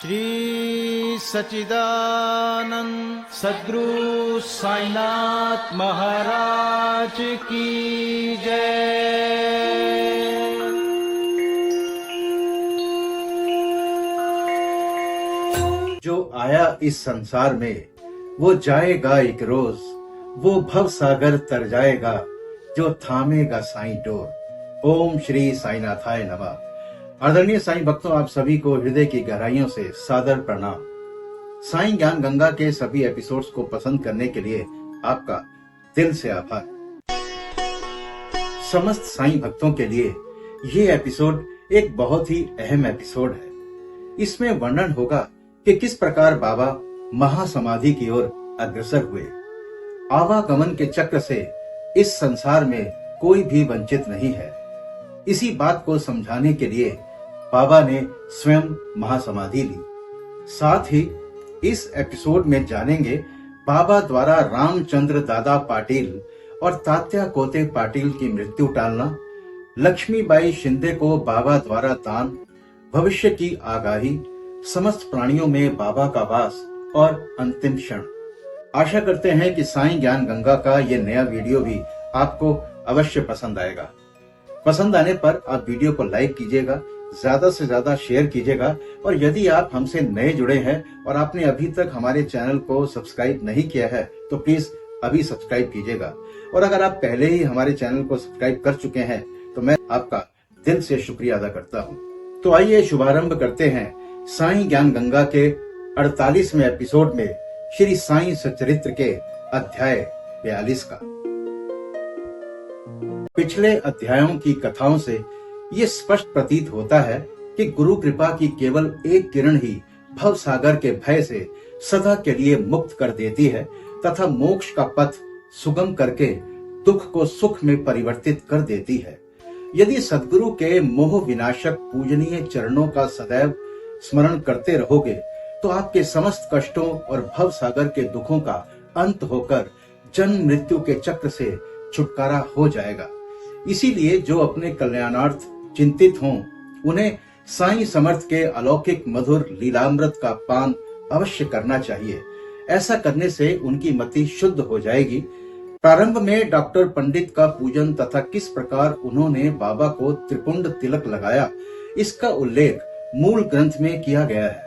श्री सच्चिदानंद सद्गुरु साईनाथ महाराज की जय। जो आया इस संसार में वो जाएगा एक रोज, वो भव सागर तर जाएगा जो थामेगा साईं डोर। ओम श्री साईनाथाय नमः। आदरणीय साईं भक्तों, आप सभी को हृदय की गहराइयों से सादर प्रणाम। साईं ज्ञान गंगा के सभी एपिसोड्स को पसंद करने के लिए आपका दिल से आभार। समस्त साईं भक्तों के लिए ये एपिसोड एक बहुत ही अहम एपिसोड है। इसमें वर्णन होगा कि किस प्रकार बाबा महासमाधि की ओर अग्रसर हुए। आवागमन के चक्र से इस संसार में कोई भी वंचित नहीं है। इसी बात को समझाने के लिए बाबा ने स्वयं महासमाधि ली। साथ ही इस एपिसोड में जानेंगे बाबा द्वारा रामचंद्र दादा पाटिल और तात्या कोते पाटिल की मृत्यु टालना, लक्ष्मीबाई शिंदे को बाबा द्वारा दान, भविष्य की आगाही, समस्त प्राणियों में बाबा का वास और अंतिम क्षण। आशा करते हैं कि साईं ज्ञान गंगा का ये नया वीडियो भी आपको अवश्य पसंद आएगा। पसंद आने पर आप वीडियो को लाइक कीजिएगा, ज्यादा से ज्यादा शेयर कीजिएगा, और यदि आप हमसे नए जुड़े हैं और आपने अभी तक हमारे चैनल को सब्सक्राइब नहीं किया है तो प्लीज अभी सब्सक्राइब कीजिएगा। और अगर आप पहले ही हमारे चैनल को सब्सक्राइब कर चुके हैं तो मैं आपका दिल से शुक्रिया अदा करता हूँ। तो आइए शुभारंभ करते हैं साईं ज्ञान गंगा के 48वें एपिसोड में श्री साईं सच्चरित्र के अध्याय 42 का। पिछले अध्यायों की कथाओं से ये स्पष्ट प्रतीत होता है कि गुरु कृपा की केवल एक किरण ही भव सागर के भय से सदा के लिए मुक्त कर देती है तथा मोक्ष का पथ सुगम करके दुख को सुख में परिवर्तित कर देती है। यदि सद्गुरु के मोह विनाशक पूजनीय चरणों का सदैव स्मरण करते रहोगे तो आपके समस्त कष्टों और भव सागर के दुखों का अंत होकर जन्म मृत्यु के चक्र से छुटकारा हो जाएगा। इसीलिए जो अपने कल्याणार्थ चिंतित हों उन्हें साईं समर्थ के अलौकिक मधुर लीलामृत का पान अवश्य करना चाहिए। ऐसा करने से उनकी मति शुद्ध हो जाएगी। प्रारंभ में डॉक्टर पंडित का पूजन तथा किस प्रकार उन्होंने बाबा को त्रिपुंड तिलक लगाया, इसका उल्लेख मूल ग्रंथ में किया गया है।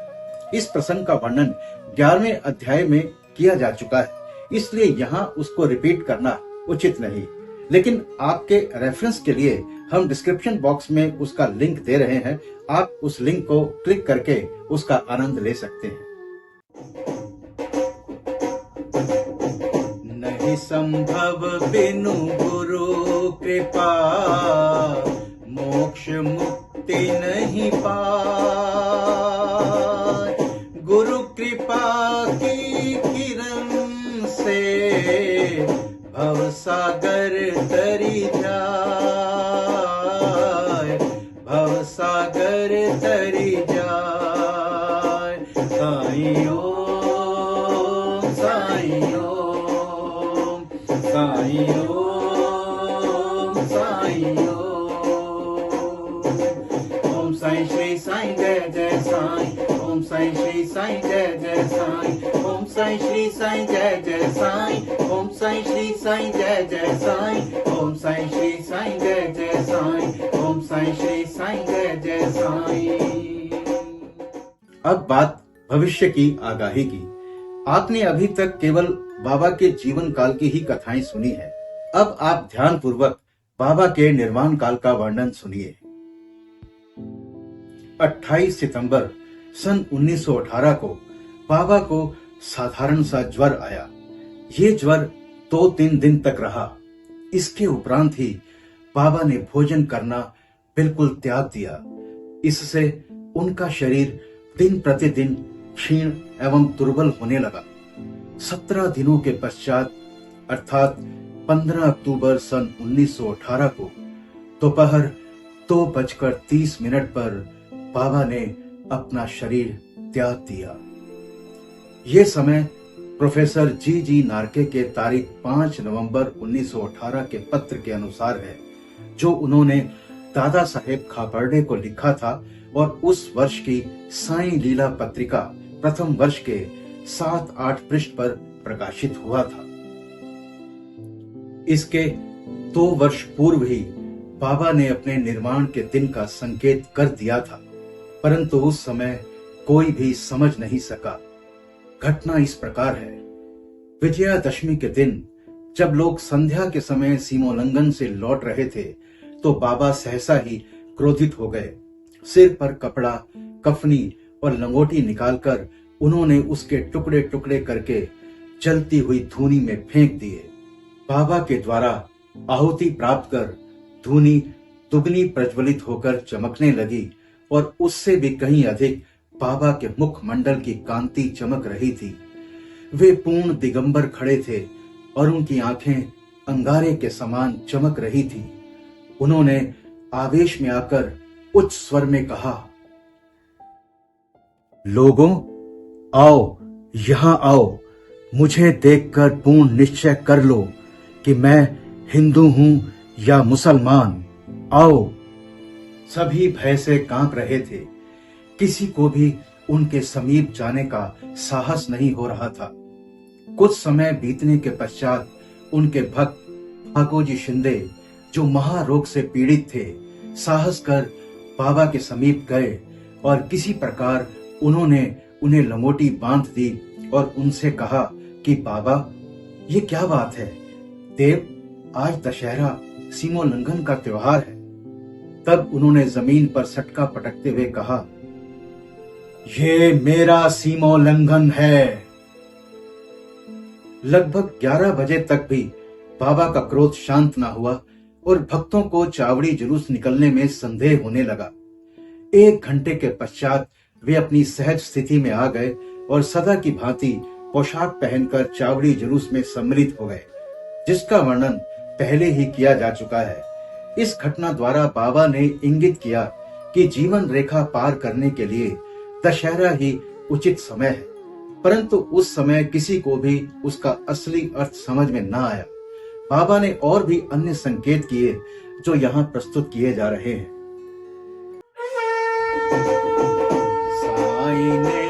इस प्रसंग का वर्णन 11वें अध्याय में किया जा चुका है, इसलिए यहाँ उसको रिपीट करना उचित नहीं। लेकिन आपके रेफरेंस के लिए हम डिस्क्रिप्शन बॉक्स में उसका लिंक दे रहे हैं। आप उस लिंक को क्लिक करके उसका आनंद ले सकते हैं। नहीं संभव बिनु गुरु कृपा, मोक्ष मुक्ति नहीं पाए। गुरु कृपा की किरण से भव सागर तरी जाए, भव सागर तरी जाए। साईं ओम, साईं ओम, साईं ओम, साईं ओम। ओम साईं श्री साईं जय जय साईं, ओम साईं श्री साईं जय जय साईं, ओम साईं श्री साईं जय जय साईं, ओम साईं श्री साईं जय जय साईं, ओम साईं श्री साईं जय जय साईं, ओम साईं श्री साईं जय जय साईं। अब बात भविष्य की आगाही की। आपने अभी तक केवल बाबा के जीवन काल की ही कथाएं सुनी है। अब आप ध्यान पूर्वक बाबा के निर्वाण काल का वर्णन सुनिए। 28 सितंबर सन 1918 को बाबा को साधारण सा ज्वर आया। ये ज्वर 2-3 दिन तक रहा। इसके उपरांत ही बाबा ने भोजन करना बिल्कुल त्याग दिया। इससे उनका शरीर दिन प्रतिदिन क्षीण एवं दुर्बल होने लगा। 17 दिनों के पश्चात अर्थात 15 अक्टूबर सन 1918 को दोपहर 2:30 पर बाबा ने अपना शरीर त्याग दिया। ये समय प्रोफेसर जी नार्के के तारीख 5 नवंबर 1918 के पत्र के अनुसार है, जो उन्होंने दादा साहेब खापर्डे को लिखा था और उस वर्ष की साईं लीला पत्रिका प्रथम वर्ष के 7-8 पृष्ठ पर प्रकाशित हुआ था। इसके 2 वर्ष पूर्व ही बाबा ने अपने निर्माण के दिन का संकेत कर दिया था, परंतु उस समय कोई भी समझ नहीं सका। घटना इस प्रकार है। विजयादशमी के दिन जब लोग संध्या के समय सीमोल्लंघन से लौट रहे थे, तो बाबा सहसा ही क्रोधित हो गए। सिर पर कपड़ा, कफनी और लंगोटी निकालकर उन्होंने उसके टुकड़े टुकड़े करके जलती हुई धूनी में फेंक दिए। बाबा के द्वारा आहुति प्राप्त कर धूनी दुगनी प्रज्वलित होकर चमकने लगी और उससे भी कहीं अधिक बाबा के मुखमंडल की कांति चमक रही थी। वे पूर्ण दिगंबर खड़े थे और उनकी आंखें अंगारे के समान चमक रही थी। उन्होंने आवेश में आकर उच्च स्वर में कहा, लोगों, आओ, यहां आओ। मुझे देखकर पूर्ण निश्चय कर लो कि मैं हिंदू हूं या मुसलमान। आओ। सभी भय से कांप रहे थे। किसी को भी उनके समीप जाने का साहस नहीं हो रहा था। कुछ समय बीतने के पश्चात उनके भक्त ठाकुरजी शिंदे, जो महारोग से पीड़ित थे, साहस कर बाबा के समीप गए और किसी प्रकार उन्होंने उन्हें लंगोटी बांध दी और उनसे कहा कि बाबा, ये क्या बात है? देव, आज दशहरा सीमोल्लंघन का त्योहार है। तब उन्होंने जमीन पर सटका पटकते हुए कहा, ये मेरा सीमोल्लंघन है। लगभग 11 बजे तक भी बाबा का क्रोध शांत ना हुआ और भक्तों को चावड़ी जुलूस निकलने में संदेह होने लगा। 1 घंटे के पश्चात वे अपनी सहज स्थिति में आ गए और सदा की भांति पोशाक पहनकर चावड़ी जुलूस में सम्मिलित हो गए, जिसका वर्णन पहले ही किया जा चुका है। इस घटना द्वारा बाबा ने इंगित किया कि जीवन रेखा पार करने के लिए दशहरा ही उचित समय है, परंतु उस समय किसी को भी उसका असली अर्थ समझ में न आया। बाबा ने और भी अन्य संकेत किए जो यहाँ प्रस्तुत किए जा रहे हैं। साईं ने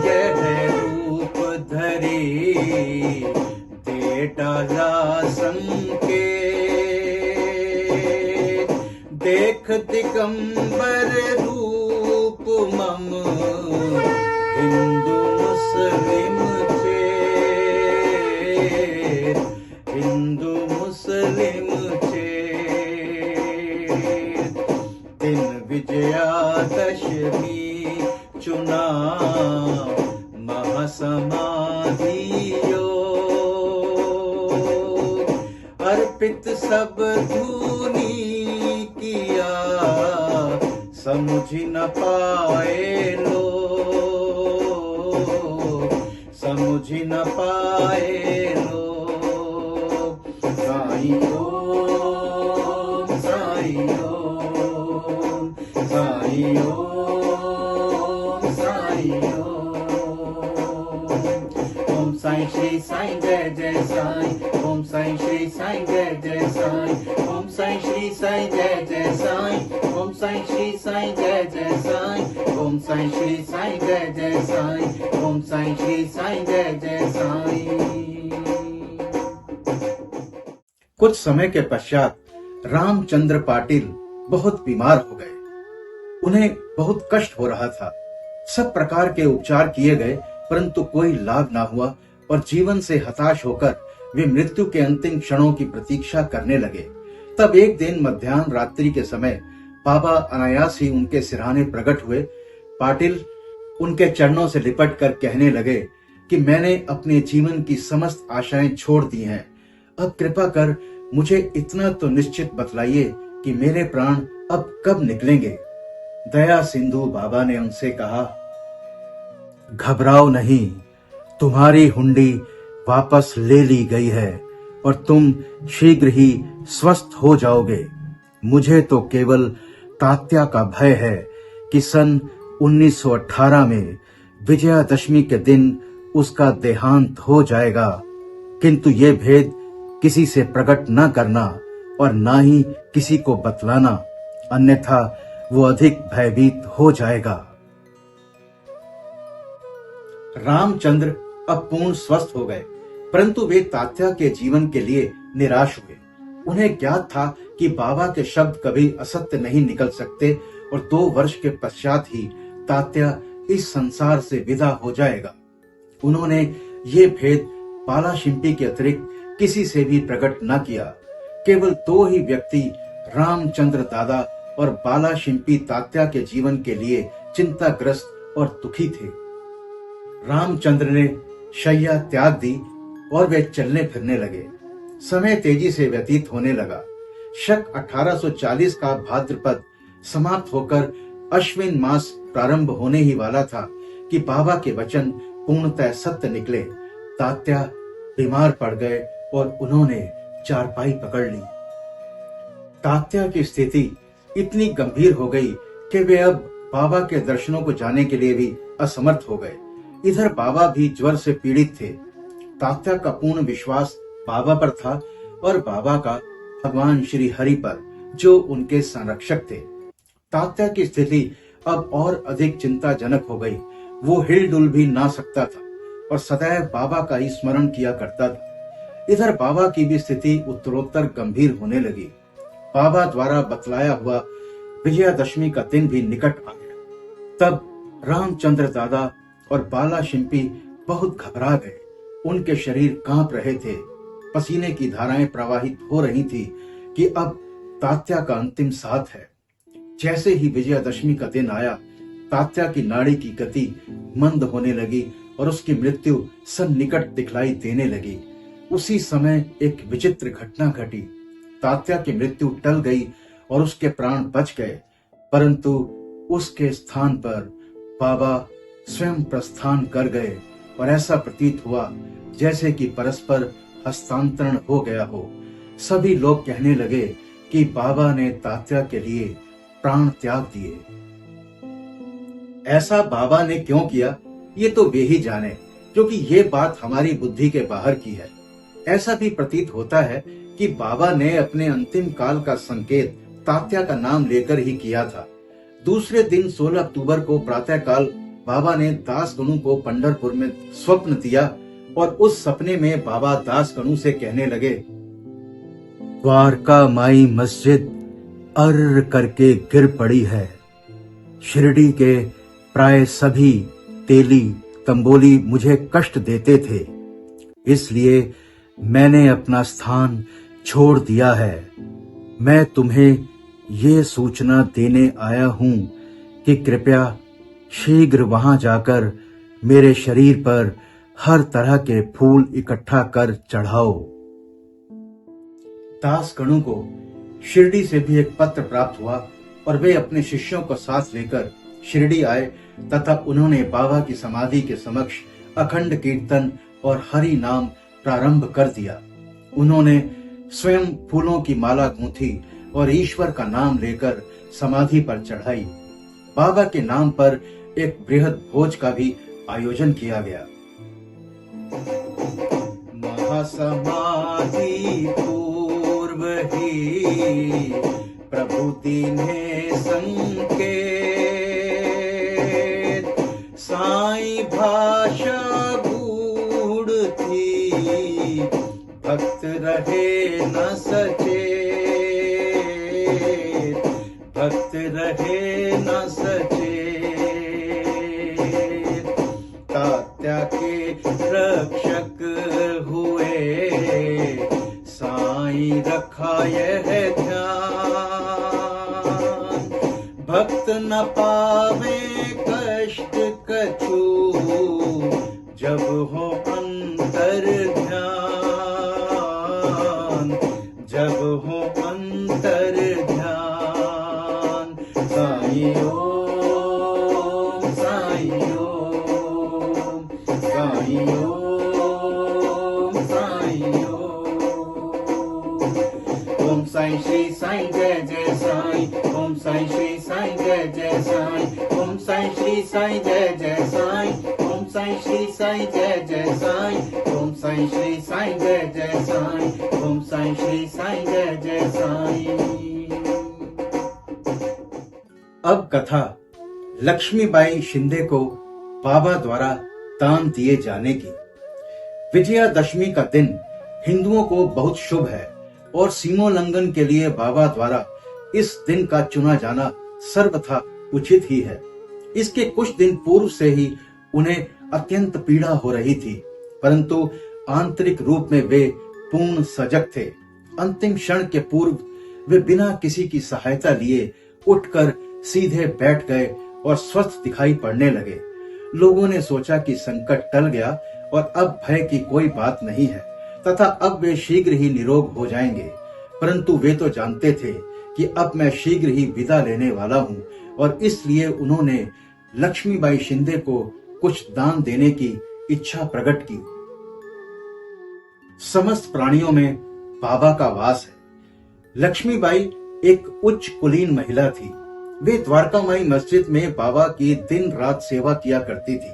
यह रूप धरी, दे डाला संकेत, देख दिगंबर रूप मम, हिंदू मुस्लिम छे, हिंदू मुस्लिम छे। दिन विजयादशमी चुना महासमाधि योग, अर्पित सब धूनी किया, समझ न पाए लोग, समझ न पाए लोग। साईं ओम, साईं ओम, साईं ओम, साईं ओम। ओम साईं श्री साईं जय जय साईं, ओम साईं श्री साईं जय जय साईं, ओम साईं श्री साईं जय जय साईं, ओम साईं श्री साईं जय जय साईं, ओम साईं श्री साईं जय जय साईं, ओम साईं श्री साईं जय जय साईं। कुछ समय के पश्चात रामचंद्र पाटिल बहुत बीमार हो गए। उन्हें बहुत कष्ट हो रहा था। सब प्रकार के उपचार किए गए, परंतु कोई लाभ ना हुआ और जीवन से हताश होकर वे मृत्यु के अंतिम क्षणों की प्रतीक्षा करने लगे। तब एक दिन मध्याह्न रात्रि के समय बाबा अनायास ही उनके सिरहाने प्रकट हुए। पाटिल उनके चरणों से लिपट कर कहने लगे कि मैंने अपने जीवन की समस्त आशाएं छोड़ दी हैं। अब कृपा कर मुझे इतना तो निश्चित बतलाइए कि मेरे प्राण अब कब निकलेंगे। दया सिंधु बाबा ने उनसे कहा, घबराओ नहीं, तुम्हारी हुंडी वापस ले ली गई है और तुम शीघ्र ही स्वस्थ हो जाओगे। मुझे तो केवल तात्या का भय है कि सन 1918 में विजयादशमी के दिन उसका देहांत हो जाएगा, किंतु ये भेद किसी से प्रकट न करना और ना ही किसी को बतलाना, अन्यथा वो अधिक भयभीत हो जाएगा। रामचंद्र अब पूर्ण स्वस्थ हो गए, परंतु वे तात्या के जीवन के लिए निराश हुए। उन्हें ज्ञात था कि बाबा के शब्द कभी असत्य नहीं निकल सकते और 2 वर्ष के पश्चात ही तात्या इस संसार से विदा हो जाएगा। उन्होंने ये भेद बाला शिंपी के अतिरिक्त किसी से भी प्रकट न किया। केवल 2 ही व्यक्ति रामचंद्र दादा और बाला शिंपी तात्या के जीवन के लिए चिंताग्रस्त और दुखी थे। रामचंद्र ने शैया त्याग दी और वे चलने फिरने लगे। समय तेजी से व्यतीत होने लगा। शक 1840 का भाद्रपद समाप्त होकर अश्विन मास प्रारंभ होने ही वाला था कि बाबा के वचन पूर्णतः सत्य निकले। तात्या बीमार पड़ गए और उन्होंने चारपाई पकड़ ली। तात्या की स्थिति इतनी गंभीर हो गई कि वे अब बाबा के दर्शनों को जाने के लिए भी असमर्थ हो गए। इधर बाबा भी ज्वर से पीड़ित थे। तात्या का पूर्ण विश्वास बाबा पर था और बाबा का भगवान श्री हरि पर, जो उनके संरक्षक थे। तात्या की स्थिति अब और अधिक चिंताजनक हो गई। वो हिलडुल भी ना सकता था और सदैव बाबा का ही स्मरण किया करता था। इधर बाबा की भी स्थिति उत्तरोत्तर गंभीर होने लगी। बाबा द्वारा बतलाया हुआ विजयादशमी का दिन भी निकट आ गया। तब रामचंद्र दादा और बाला शिंपी बहुत घबरा गए। उनके शरीर कांप रहे थे, पसीने की धाराएं प्रवाहित हो रही थी कि अब तात्या का अंतिम साथ है। जैसे ही विजयादशमी का दिन आया, तात्या की नाड़ी की गति मंद होने लगी और उसकी मृत्यु सन्निकट दिखलाई देने लगी। उसी समय एक विचित्र घटना घटी। तात्या की मृत्यु टल गई और उसके प्राण बच गए, परंतु उसके स्थान पर बाबा स्वयं प्रस्थान कर गए और ऐसा प्रतीत हुआ जैसे कि परस्पर हस्तांतरण हो गया हो। सभी लोग कहने लगे कि बाबा ने तात्या के लिए प्राण त्याग दिए। ऐसा बाबा ने क्यों किया, ये तो वे ही जाने, क्योंकि ये बात हमारी बुद्धि के बाहर की है। ऐसा भी प्रतीत होता है कि बाबा ने अपने अंतिम काल का संकेत तात्या का नाम लेकर ही किया था। दूसरे दिन 16 अक्टूबर को प्रातःकाल बाबा ने दासगणु को पंढरपुर में स्वप्न दिया और उस सपने में बाबा दासगणु से कहने लगे, द्वारका माई मस्जिद अर्र करके गिर पड़ी है। शिरडी के प्राय सभी तेली तंबोली मुझे कष्ट देते थे, इसलिए मैंने अपना स्थान छोड़ दिया है। मैं तुम्हें ये सूचना देने आया हूं कि कृपया शीघ्र वहां जाकर मेरे शरीर पर हर तरह के फूल इकट्ठा कर चढ़ाओ। दासगणु को शिरडी से भी एक पत्र प्राप्त हुआ और वे अपने शिष्यों को साथ लेकर शिरडी आए तथा उन्होंने बाबा की समाधि के समक्ष अखंड कीर्तन और हरि नाम प्रारंभ कर दिया। उन्होंने स्वयं फूलों की माला गूंथी और ईश्वर का नाम लेकर समाधि पर चढ़ाई। बाबा के नाम पर एक बृहद भोज का भी आयोजन किया गया। महासमाधि पूर्व ही प्रभु दीने संकेत, साई भाषा गूढ़ थी, भक्त रहे न सचे, भक्त रहे न सचे। तात्या के रक्षक हुए, साईं रखा यह ध्यान, भक्त न पावे कष्ट कछु, जब हो अंतर ध्यान, जब हो अंतर ध्यान। साईं ओम, साईं ओम, साईं ओम, साईं ओम साईं श्री साईं जय जय साईं, ओम साईं श्री साईं जय जय साईं, ओम साईं श्री साईं जय जय साईं, ओम साईं श्री साईं जय जय साईं, ओम साईं श्री साईं जय जय साईं, ओम साईं श्री साईं जय जय साईं। अब कथा लक्ष्मीबाई शिंदे को बाबा द्वारा दान दिए जाने की। विजयादशमी का दिन हिंदुओं को बहुत शुभ है और सीमोल्लंघन के लिए बाबा द्वारा इस दिन का चुना जाना सर्वथा उचित ही है। इसके कुछ दिन पूर्व से ही उन्हें अत्यंत पीड़ा हो रही थी, परंतु आंतरिक रूप में वे पूर्ण सजग थे। अंतिम क्षण के पूर्व वे बिना किसी की सहायता लिए उठकर सीधे बैठ गए और स्वस्थ दिखाई पड़ने लगे। लोगों ने सोचा कि संकट टल गया और अब भय की कोई बात नहीं है तथा अब वे शीघ्र ही निरोग हो जाएंगे, परंतु वे तो जानते थे कि अब मैं शीघ्र ही विदा लेने वाला हूं और इसलिए उन्होंने लक्ष्मीबाई शिंदे को कुछ दान देने की इच्छा प्रकट की। समस्त प्राणियों में बाबा का वास है। लक्ष्मीबाई एक उच्च कुलीन महिला थी। वे द्वारकामाई मस्जिद में बाबा की दिन रात सेवा किया करती थी।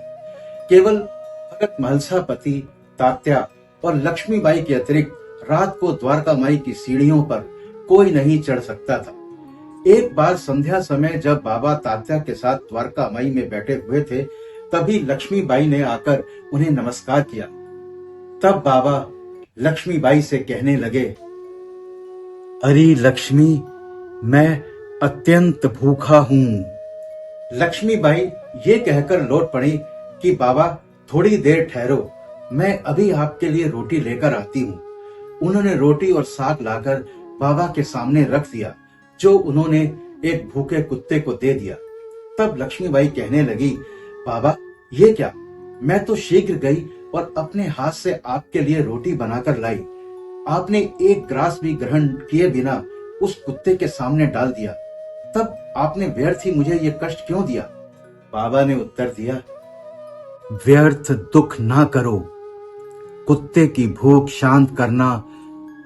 केवल भगत महलसापति, तात्या और लक्ष्मीबाई के अतिरिक्त रात को द्वारकामाई की सीढ़ियों पर कोई नहीं चढ़ सकता था। एक बार संध्या समय जब बाबा तात्या के साथ द्वारकामाई में बैठे हुए थे, तभी लक्ष्मीबाई ने आकर उन्हें नमस्कार किया। तब बाबा लक्ष्मीबाई से कहने लगे, अरे लक्ष्मी, मैं अत्यंत भूखा हूं। लक्ष्मीबाई ये कहकर लौट पड़ी कि बाबा थोड़ी देर ठहरो, मैं अभी आपके लिए रोटी लेकर आती हूं। उन्होंने रोटी और साग लाकर बाबा के सामने रख दिया, जो उन्होंने एक भूखे कुत्ते को दे दिया। तब लक्ष्मीबाई कहने लगी, बाबा ये क्या, मैं तो शीघ्र गई और अपने हाथ से आपके लिए रोटी बनाकर लाई। आपने एक ग्रास भी ग्रहण किए बिना उस कुत्ते के सामने डाल दिया। तब आपने व्यर्थ ही मुझे ये कष्ट क्यों दिया? बाबा ने उत्तर दिया, व्यर्थ दुख ना करो। कुत्ते की भूख शांत करना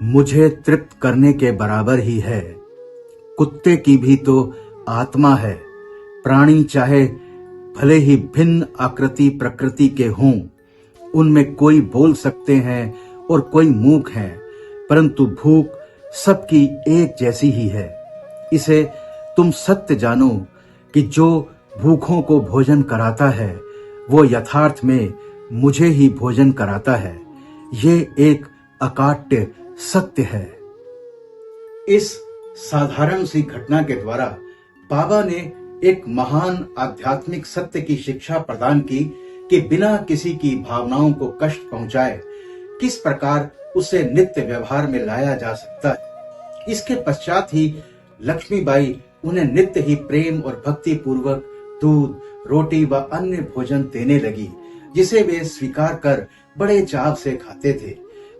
मुझे तृप्त करने के बराबर ही है। कुत्ते की भी तो आत्मा है। प्राणी चाहे भले ही भिन्न आकृति प्रकृति के हों, उनमें कोई बोल सकते हैं और कोई मूक हैं, परंतु भूख सबकी एक जैसी ही है। इसे तुम सत्य जानो कि जो भूखों को भोजन कराता है वो यथार्थ में मुझे ही भोजन कराता है। ये एक अकाट्य सत्य है। इस साधारण सी घटना के द्वारा बाबा ने एक महान आध्यात्मिक सत्य की शिक्षा प्रदान की कि बिना किसी की भावनाओं को कष्ट पहुंचाए किस प्रकार उसे नित्य व्यवहार में लाया जा सकता है। इसके पश्चात ही लक्ष्मीबाई उन्हें नित्य ही प्रेम और भक्ति पूर्वक दूध, रोटी व अन्य भोजन देने लगी, जिसे वे स्वीकार कर बड़े चाव से खाते थे।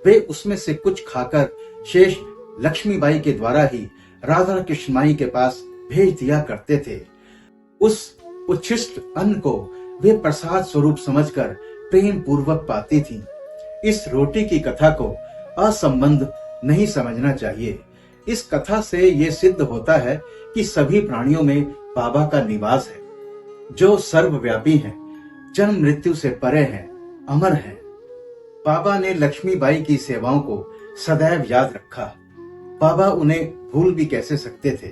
वे उसमें से कुछ खाकर शेष लक्ष्मीबाई के द्वारा ही राधा कृष्ण माई के पास भेज दिया करते थे। उस उच्छिष्ट अन्न को वे प्रसाद स्वरूप समझकर प्रेम पूर्वक पाती थी। इस रोटी की कथा को असंबंध नहीं समझना चाहिए। इस कथा से ये सिद्ध होता है कि सभी प्राणियों में बाबा का निवास है, जो सर्वव्यापी हैं, जन्म मृत्यु से परे हैं, अमर हैं। बाबा ने लक्ष्मीबाई की सेवाओं को सदैव याद रखा। बाबा उन्हें भूल भी कैसे सकते थे।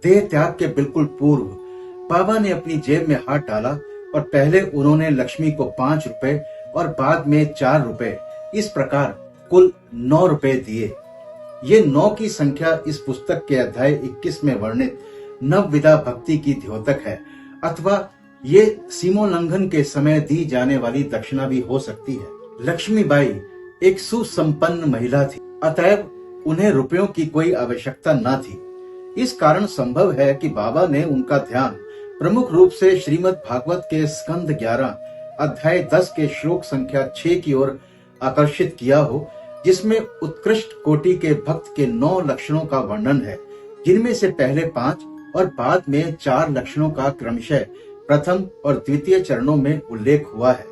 देह त्याग के बिल्कुल पूर्व बाबा ने अपनी जेब में हाथ डाला और पहले उन्होंने लक्ष्मी को 5 रुपए और बाद में 4 रुपए, इस प्रकार कुल 9 रुपए दिए। ये 9 की संख्या इस पुस्तक के अध्याय 21 में वर्णित नवविधा भक्ति की द्योतक है, अथवा ये सीमोल्लंघन के समय दी जाने वाली दक्षिणा भी हो सकती है। लक्ष्मीबाई एक सुसंपन्न महिला थी, अतएव उन्हें रुपयों की कोई आवश्यकता न थी। इस कारण संभव है कि बाबा ने उनका ध्यान प्रमुख रूप से श्रीमद् भागवत के स्कंद 11 अध्याय 10 के श्लोक संख्या 6 की ओर आकर्षित किया हो, जिसमें उत्कृष्ट कोटि के भक्त के 9 लक्षणों का वर्णन है, जिनमें से पहले 5 और बाद में 4 लक्षणों का क्रमशः प्रथम और द्वितीय चरणों में उल्लेख हुआ है।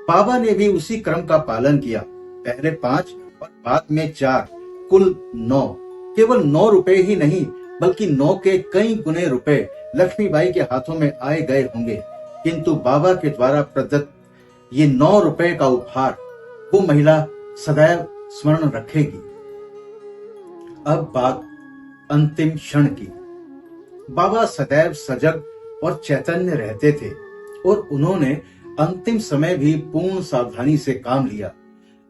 बाबा ने भी उसी क्रम का पालन किया। पहले 5 और बाद में 4, कुल 9। केवल 9 रुपए ही नहीं, बल्कि 9 के कई गुने रुपए लक्ष्मीबाई के हाथों में आए गए होंगे, किंतु बाबा के द्वारा प्रदत्त ये 9 रुपए का उपहार वो महिला सदैव स्मरण रखेगी। अब बात अंतिम क्षण की। बाबा सदैव सजग और चैतन्य रहते थे और उन्होंने अंतिम समय भी पूर्ण सावधानी से काम लिया।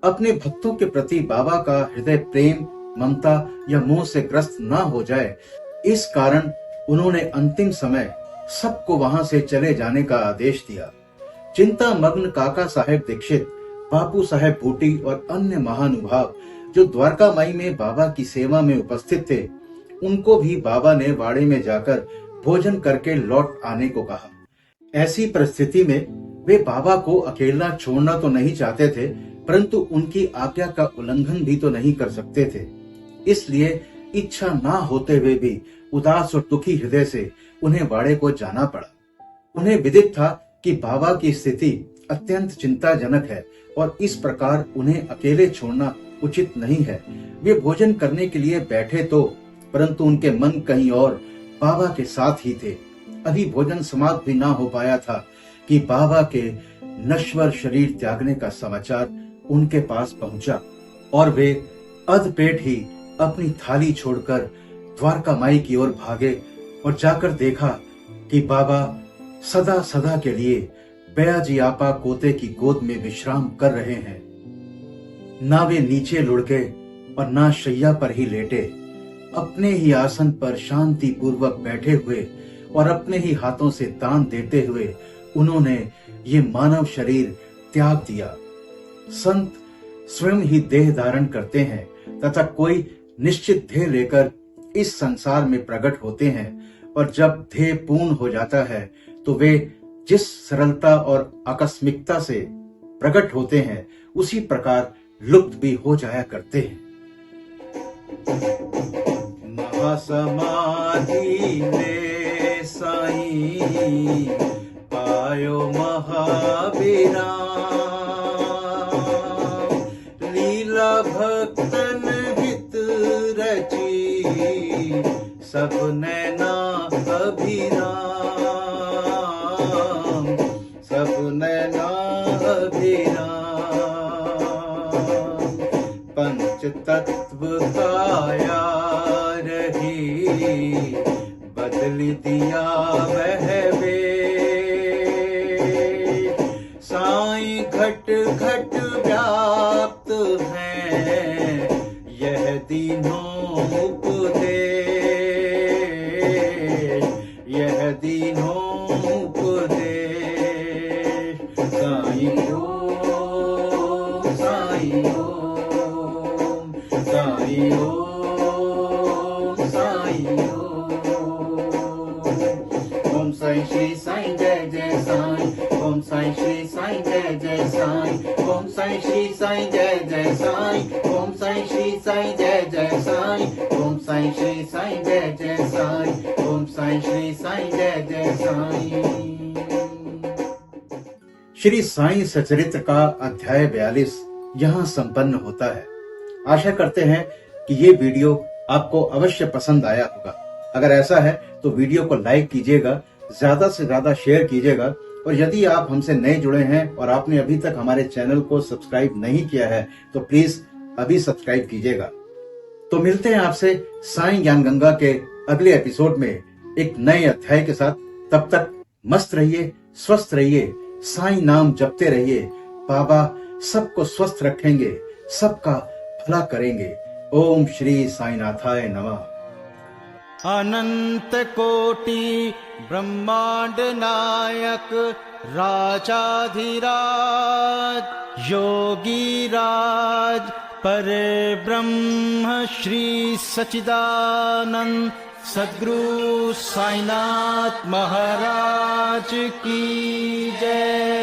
अपने भक्तों के प्रति बाबा का हृदय प्रेम, ममता या मोह से ग्रस्त ना हो जाए, इस कारण उन्होंने अंतिम समय सबको वहां से चले जाने का आदेश दिया। चिंता मग्न काका साहेब दीक्षित, बापू साहेब बूटी और अन्य महानुभाव जो द्वारका माई में बाबा की सेवा में उपस्थित थे, उनको भी बाबा ने वाड़े में जाकर भोजन करके लौट आने को कहा। ऐसी परिस्थिति में वे बाबा को अकेला छोड़ना तो नहीं चाहते थे, परंतु उनकी आज्ञा का उल्लंघन भी तो नहीं कर सकते थे। इसलिए इच्छा ना होते हुए भी उदास और दुखी हृदय से उन्हें वाड़े को जाना पड़ा। उन्हें विदित था कि बाबा की स्थिति अत्यंत चिंताजनक है और इस प्रकार उन्हें अकेले छोड़ना उचित नहीं है। वे भोजन करने के लिए बैठे तो, परंतु उनके मन कहीं और बाबा के साथ ही थे। अभी भोजन समाप्त भी ना हो पाया था कि बाबा के नश्वर शरीर त्यागने का समाचार उनके पास पहुंचा और वे अधपेट ही अपनी थाली छोड़कर द्वारका माई की ओर भागे और जाकर देखा कि बाबा सदा सदा के लिए बयाजी आपा कोते की गोद में विश्राम कर रहे हैं। ना वे नीचे लुढ़के और ना शैया पर ही लेटे, अपने ही आसन पर शांति पूर्वक बैठे हुए और अपने ही हाथों से दान देते हुए उन्होंने ये मानव शरीर त्याग दिया। संत स्वयं ही देह धारण करते हैं तथा कोई निश्चित ध्येय लेकर इस संसार में प्रकट होते हैं और जब ध्येय पूर्ण हो जाता है तो वे जिस सरलता और आकस्मिकता से प्रकट होते हैं उसी प्रकार लुप्त भी हो जाया करते हैं। महासमाधि में साईं पायो महाविराम, लीला भक्तन हित रची सब नैना अभिराम, सब नैना अभिराम। पंच तत्व काया रही बदल दिया वह वे, साईं घट घट व्याप्त हैं यह दीनों उपदेश, यह दीनों उपदेश। साईं ओम, साईं ओम, साईं ओम, साईं ओम। ओम साईं श्री साईं जय जय साईं, ओम साईं श्री साईं जय जय साईं, ओम साईं श्री साईं जय जय साईं, ओम साईं श्री साईं जय जय साईं, ओम साईं श्री साईं जय जय साईं, ओम साईं श्री साईं जय जय साईं। श्री साईं सचरित्र का अध्याय 42 यहाँ संपन्न होता है। आशा करते हैं कि ये वीडियो आपको अवश्य पसंद आया होगा। अगर ऐसा है तो वीडियो को लाइक कीजिएगा, ज्यादा से ज्यादा शेयर कीजिएगा और यदि आप हमसे नए जुड़े हैं और आपने अभी तक हमारे चैनल को सब्सक्राइब नहीं किया है तो प्लीज अभी सब्सक्राइब कीजिएगा। तो मिलते हैं आपसे साईं ज्ञान गंगा के अगले एपिसोड में एक नए अध्याय के साथ। तब तक मस्त रहिए, स्वस्थ रहिए, साईं नाम जपते रहिए। बाबा सबको स्वस्थ रखेंगे, सबका भला करेंगे। ओम श्री साईनाथाय नमः। अनंत कोटि ब्रह्मांड नायक राजाधिराज योगी राज पर ब्रह्म श्री सच्चिदानंद सद्गुरु साईनाथ महाराज की जय।